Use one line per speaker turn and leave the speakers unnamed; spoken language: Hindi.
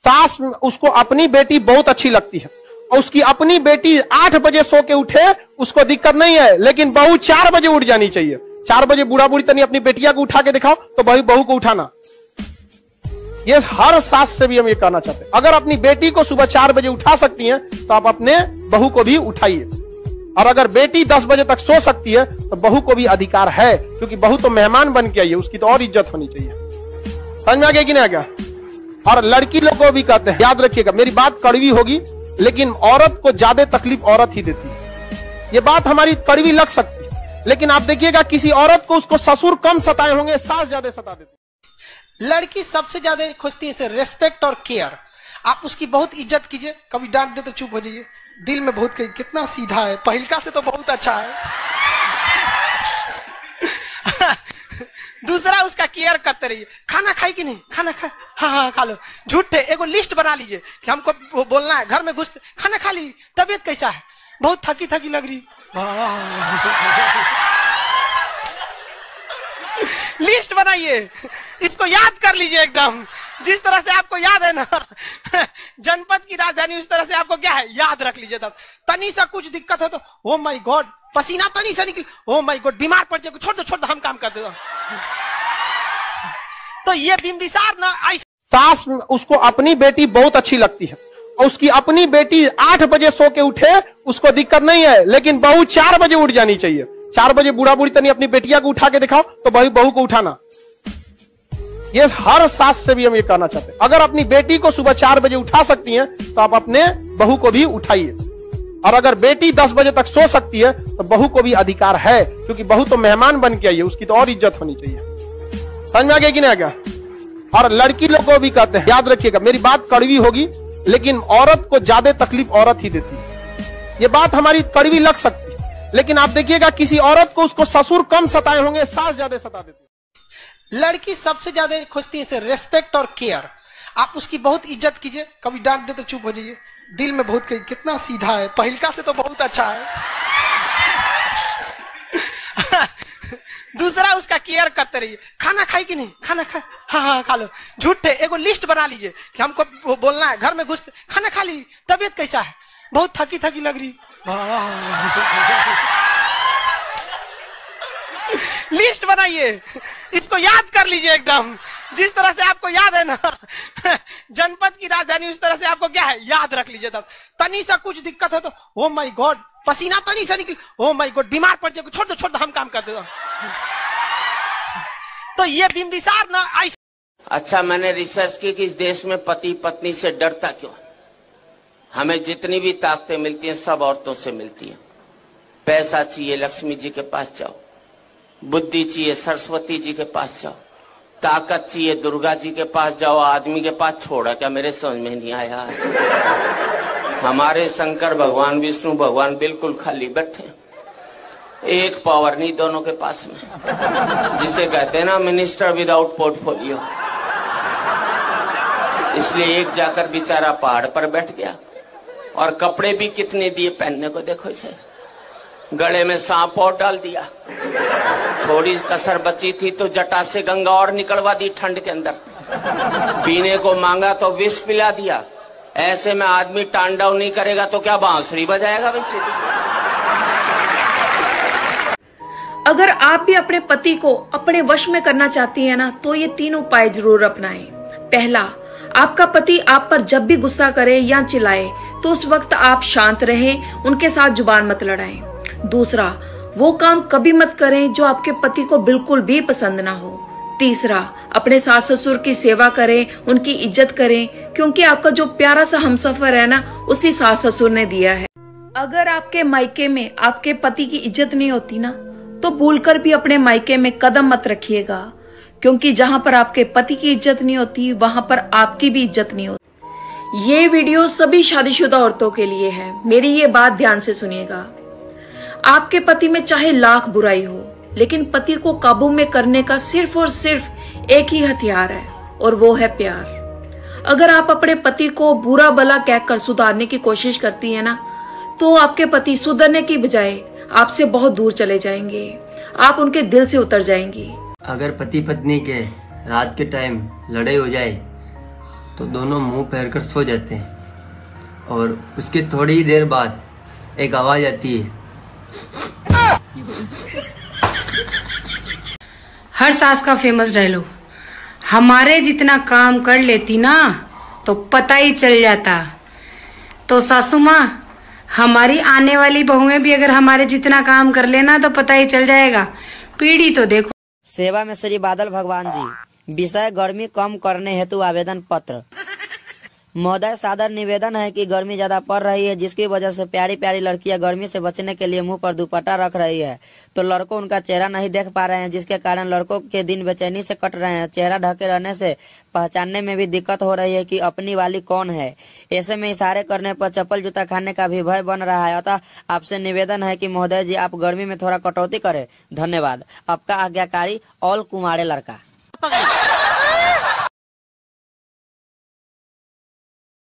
सास उसको अपनी बेटी बहुत अच्छी लगती है और उसकी अपनी बेटी 8 बजे सो के उठे उसको दिक्कत नहीं है, लेकिन बहू 4 बजे उठ जानी चाहिए। 4 बजे बूढ़ा बूढ़ी तनी अपनी बेटिया को उठा के दिखाओ तो बहू को उठाना। ये हर सास से भी हम ये कहना चाहते हैं, अगर अपनी बेटी को सुबह 4 बजे उठा सकती हैं तो आप अपने बहू को भी उठाइए। और अगर बेटी 10 बजे तक सो सकती है तो बहू को भी अधिकार है, क्योंकि बहू तो मेहमान बन के आई है, उसकी तो और इज्जत होनी चाहिए। समझ में आ गया कि नहीं आ गया? और लड़की लोग को भी कहते हैं, याद रखिएगा, मेरी बात कड़वी होगी लेकिन औरत को ज्यादा तकलीफ औरत ही देती है। ये बात हमारी कड़वी लग सकती है, लेकिन आप देखिएगा किसी औरत को उसको ससुर कम सताए होंगे, सास ज्यादा सता देती।
लड़की सबसे ज्यादा खोजती है रेस्पेक्ट और केयर। आप उसकी बहुत इज्जत कीजिए, कभी डांट दे तो चुप हो जाइए, दिल में बहुत कही कितना सीधा है, पहिलका से तो बहुत अच्छा है। दूसरा उसका केयर करते रहिए, खाना खाई कि नहीं, खाना खा, हाँ खा लो। झूठे एगो लिस्ट बना लीजिए कि हमको बोलना है, घर में घुसते खाना खा ली, तबीयत कैसा है, बहुत थकी लग रही। लिस्ट बनाइए, इसको याद कर लीजिए एकदम, जिस तरह से आपको याद है ना जनपद की राजधानी, उस तरह से आपको क्या है याद रख लीजिए। तब तनी सा कुछ दिक्कत हो तो ओ माय गॉड, पसीना तनी सा निकल, ओ माय गॉड बीमार पड़ जाएगा, छोड़ दो हम काम कर देगा। तो ये बिंबिसार ना
सास उसको अपनी बेटी बहुत अच्छी लगती है और उसकी अपनी बेटी 8 बजे सो के उठे उसको दिक्कत नहीं है, लेकिन बहू 4 बजे उठ जानी चाहिए। 4 बजे बूढ़ा बूढ़ी तनी अपनी बेटिया को उठा के दिखाओ तो बहू को उठाना। ये हर सास से भी हम ये कहना चाहते हैं, अगर अपनी बेटी को सुबह 4 बजे उठा सकती हैं तो आप अपने बहू को भी उठाइए। और अगर बेटी 10 बजे तक सो सकती है तो बहू को भी अधिकार है, क्योंकि बहू तो मेहमान बन के आई है, उसकी तो और इज्जत होनी चाहिए। समझ में आ गया कि नहीं आ गया? और लड़की लोग को भी कहते हैं, याद रखिएगा, मेरी बात कड़वी होगी लेकिन औरत को ज्यादा तकलीफ औरत ही देती है। ये बात हमारी कड़वी लग सकती है, लेकिन आप देखिएगा किसी औरत को उसको ससुर कम सताए होंगे, सास ज्यादा सता देती है।
लड़की सबसे ज्यादा खोजती है रेस्पेक्ट और केयर। आप उसकी बहुत इज्जत कीजिए, कभी डांट दे तो चुप हो जाइए, दिल में बहुत कही कितना सीधा है, पहिलका से तो बहुत अच्छा है। दूसरा उसका केयर करते रहिए, खाना खाई कि नहीं, खाना खा, हाँ खा लो। झूठे एगो लिस्ट बना लीजिए कि हमको बोलना है, घर में घुसते खाना खा ली, तबीयत कैसा है, बहुत थकी लग रही। लिस्ट बनाइए, इसको याद कर लीजिए एकदम, जिस तरह से आपको याद है ना जनपद की राजधानी, उस तरह से आपको क्या है याद रख लीजिए। तब तनी सा कुछ दिक्कत हो तो ओ माय गॉड, पसीना तनी सा निकल, ओ माय गॉड बीमार पड़ जाएगा, छोड़ दो हम काम कर देगा। तो ये बिंबिसार ना
अच्छा, मैंने रिसर्च की कि इस देश में पति पत्नी से डरता क्यों? हमें जितनी भी ताकतें मिलती हैं सब औरतों से मिलती हैं। पैसा चाहिए लक्ष्मी जी के पास जाओ, बुद्धि चाहिए सरस्वती जी के पास जाओ, ताकत चाहिए दुर्गा जी के पास जाओ, आदमी के पास छोड़ा क्या? मेरे समझ में नहीं आया। हमारे शंकर भगवान विष्णु भगवान बिल्कुल खाली बैठे, एक पावर नहीं दोनों के पास में, जिसे कहते हैं ना मिनिस्टर विदाउट पोर्टफोलियो। इसलिए एक जाकर बेचारा पहाड़ पर बैठ गया, और कपड़े भी कितने दिए पहनने को, देखो इसे, गले में सांप और डाल दिया, थोड़ी कसर बची थी तो जटा से गंगा और निकलवा दी ठंड के अंदर, पीने को मांगा तो विष पिला दिया। ऐसे में आदमी तांडव नहीं करेगा तो क्या बांसुरी बजाएगा वैसे?
अगर आप भी अपने पति को अपने वश में करना चाहती हैं ना, तो ये 3 उपाय जरूर अपनाएं। पहला, आपका पति आप पर जब भी गुस्सा करे या चिल्लाए तो उस वक्त आप शांत रहें, उनके साथ जुबान मत लड़ाएं। दूसरा, वो काम कभी मत करें जो आपके पति को बिल्कुल भी पसंद ना हो। तीसरा, अपने सास ससुर की सेवा करें, उनकी इज्जत करें, क्योंकि आपका जो प्यारा सा हमसफर है ना, उसी सास ससुर ने दिया है। अगर आपके मायके में आपके पति की इज्जत नहीं होती ना, तो भूलकर भी अपने मायके में कदम मत रखिएगा, क्योंकि जहां पर आपके पति की इज्जत नहीं होती वहां पर आपकी भी इज्जत नहीं होती। ये वीडियो सभी शादीशुदा औरतों के लिए है, मेरी ये बात ध्यान से सुनिएगा। आपके पति में चाहे लाख बुराई हो, लेकिन पति को काबू में करने का सिर्फ और सिर्फ एक ही हथियार है, और वो है प्यार। अगर आप अपने पति को बुरा भला कहकर सुधारने की कोशिश करती है ना, तो आपके पति सुधरने की बजाय आपसे बहुत दूर चले जाएंगे, आप उनके दिल से उतर जाएंगी।
अगर पति पत्नी के रात के टाइम लड़ाई हो जाए तो दोनों मुंह फेर कर सो जाते हैं और उसके थोड़ी ही देर बाद एक आवाज आती है।
हर सास का फेमस डायलॉग, हमारे जितना काम कर लेती ना तो पता ही चल जाता। तो सासू माँ, हमारी आने वाली बहुएं भी अगर हमारे जितना काम कर लेना तो पता ही चल जाएगा। पीढ़ी तो देखो।
सेवा में श्री बादल भगवान जी, विषय गर्मी कम करने हेतु आवेदन पत्र। महोदय, सादर निवेदन है कि गर्मी ज्यादा पड़ रही है, जिसकी वजह से प्यारी प्यारी लड़कियां गर्मी से बचने के लिए मुंह पर दुपट्टा रख रही है, तो लड़कों उनका चेहरा नहीं देख पा रहे हैं, जिसके कारण लड़कों के दिन बेचैनी से कट रहे हैं। चेहरा ढके रहने से पहचानने में भी दिक्कत हो रही है कि अपनी वाली कौन है। ऐसे में इशारे करने पर चप्पल जूता खाने का भी भय बन रहा है। अतः आपसे निवेदन है कि महोदय जी, आप गर्मी में थोड़ा कटौती करें। धन्यवाद। आपका आज्ञाकारी ऑल कुमारे लड़का।